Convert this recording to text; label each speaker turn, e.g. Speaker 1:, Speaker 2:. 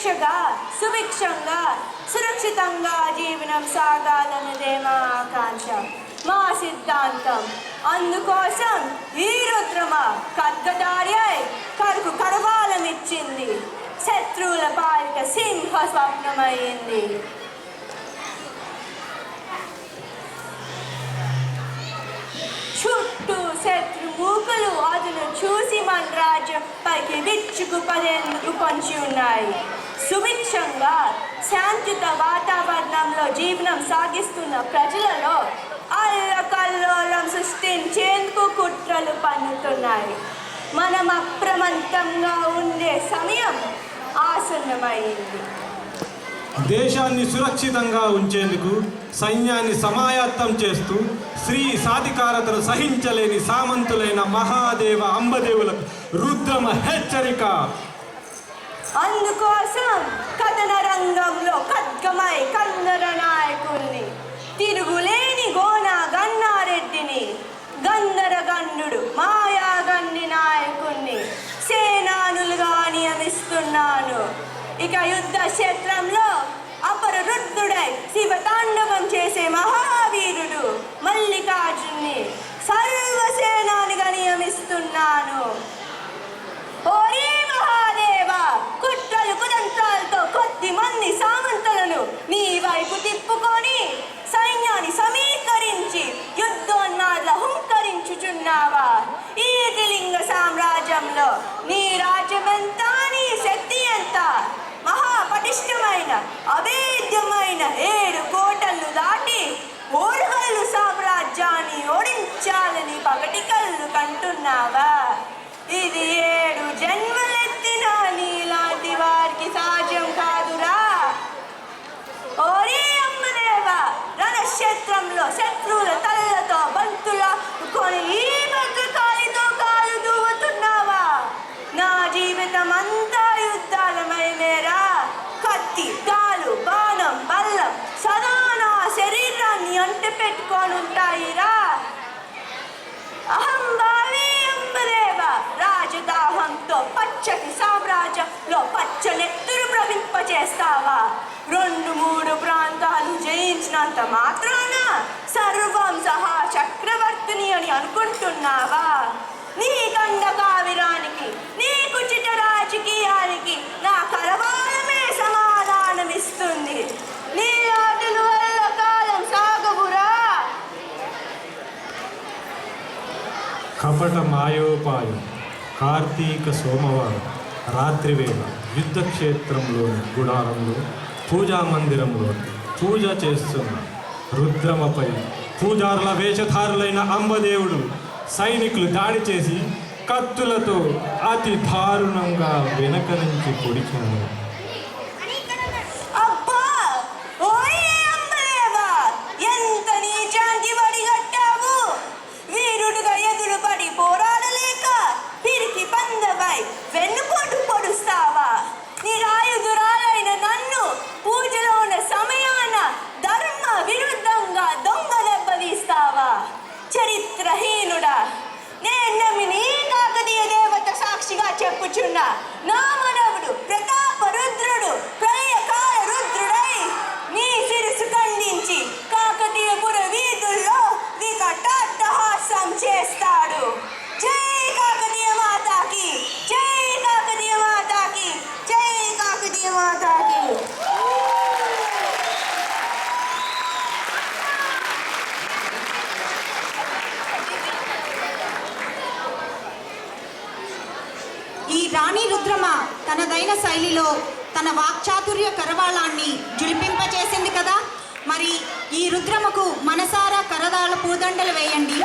Speaker 1: సురక్షగా సుభిక్షంగా సురక్షితంగా జీవనం సాగాలన్నదే మా ఆకాంక్ష, మా సిద్ధాంతం. అందుకోసం ఈ రుద్రమ ఖడ్గధారి అయి కరుకు కరవాలమిచ్చింది, శత్రువుల పాలిట సింహ స్వప్నమైంది. చుట్టూ శత్రు మూకలు అతను చూసి మన రాజ్యం పైకి విచ్చుకుపడేందుకు పొంచి ఉన్నాయి. సుభిక్షంగా శాంతియుత వాతావరణంలో జీవనం సాగిస్తున్న ప్రజలలో అల్లకల్లోలం సృష్టించేందుకు కుట్రలు పన్నుతున్నాయి. మనం అప్రమత్తంగా ఉండే సమయం ఆసన్నమైంది.
Speaker 2: దేశాన్ని సురక్షితంగా ఉంచేందుకు సైన్యాన్ని సమాయత్తం చేస్తూ స్త్రీ సాధికారతను సహించలేని సామంతులైన మహాదేవ అంబదేవులకు రుద్రమ హెచ్చరిక.
Speaker 1: అందుకోసం కథన రంగంలో ఖడ్గమై కన్నడ నాయకుల్ని, తిరుగులేని గోన గన్నారెడ్డిని, గంధరగన్నుడు మాయాగన్ని నాయకుణ్ణి సేనానులుగా నియమిస్తున్నాను. ఇక యుద్ధ క్షేత్రంలో అపర రుద్రుడై శివతాండవం చేసే మహావీరుడు మల్లికార్జున్ని సర్వసేనానిగా నియమిస్తున్నాను. ఓరి మహాదేవ, కుట్రలు కుతంత్రాలతో కొద్ది మంది సామంతులను నీ వైపు తిప్పుకొని సైన్యాన్ని సమీకరించి యుద్ధోన్మాదుల హుంకరించుచున్నావా? ఈ త్రిలింగ సామ్రాజ్యంలో నీ రాజ్యమెంత, నీ శక్తి ఎంత? మహాపటిష్టమైన అభేద్యమైన 7 కోటలు దాటి ఓరుగల్లు సామ్రాజ్యాన్ని ఓడించాలని పగటి కళ్ళు కంటున్నావా? ఇది 7 జన్మలెత్తిన నీలాంటి వారికి సాధ్యం కాదురా. ఓరి అమ్మదేవ, రణక్షేత్రంలో శత్రువుల తలలతో బంతులా కొని ఈ భద్రకాళితో కాలు దూవుతున్నావా? నా జీవితం అంతా యుద్ధాలమయమేరా. కత్తి, తాలు, బాణం, బల్లం సదా నా శరీరాన్ని అంటి పెట్టుకొని ఉంటాయిరా. అహంభావి అంబదేవ, రాజదాహంతో పచ్చటి సామ్రాజ్యంలో పచ్చనెత్తురు ప్రవింపచేస్తావా? 2-3 ప్రాంతాలు జయించినంత మాత్రాన సర్వం సహా చక్రవర్తిని అని అనుకుంటున్నావా? నీ కండ కావిరానికి, నీ కుచిత రాజకీయానికి నా కరవాలమే సమాధానమిస్తుంది. నీ ఆటలు వల్ల కాలం సాగవురా.
Speaker 2: కపట మాయోపాయం. కార్తీక సోమవారం రాత్రివేళ యుద్ధక్షేత్రంలోని గుడారంలో పూజా మందిరంలో పూజ చేస్తున్న రుద్రమపై పూజారుల వేషధారులైన అంబదేవుడు సైనికులు దాడి చేసి కత్తులతో అతి దారుణంగా వెనక నుంచి పొడిచారు.
Speaker 1: వెన్నుపోటు పొడుస్తావా? నిరాయుధురాలైన నన్ను పూజలో ఉన్న సమయాన ధర్మ విరుద్ధంగా దొంగ దెబ్బతీస్తావా? చరిత్రహీనుడా, నేను నీ కాకతీయ దేవత సాక్షిగా చెప్పుచున్నా, నా మనవుడు ప్రతాప రుద్రుడు ప్రళయకాల రుద్రుడై నీ శిరసు ఖండించి కాకతీయపుర వీధుల్లో వికటాట్టహాసం చేస్తాడు. జై కాకతీయ మాతాకి, జై కాకతీయ మాతాకి, జై కాకతీయ మాతాకి.
Speaker 3: ఈ రాణి రుద్రమ తనదైన శైలిలో తన వాక్చాతుర్య కరవాళాన్ని జులిపింపచేసింది కదా. మరి ఈ రుద్రమకు మనసారా కరదాల పూదండలు వేయండి.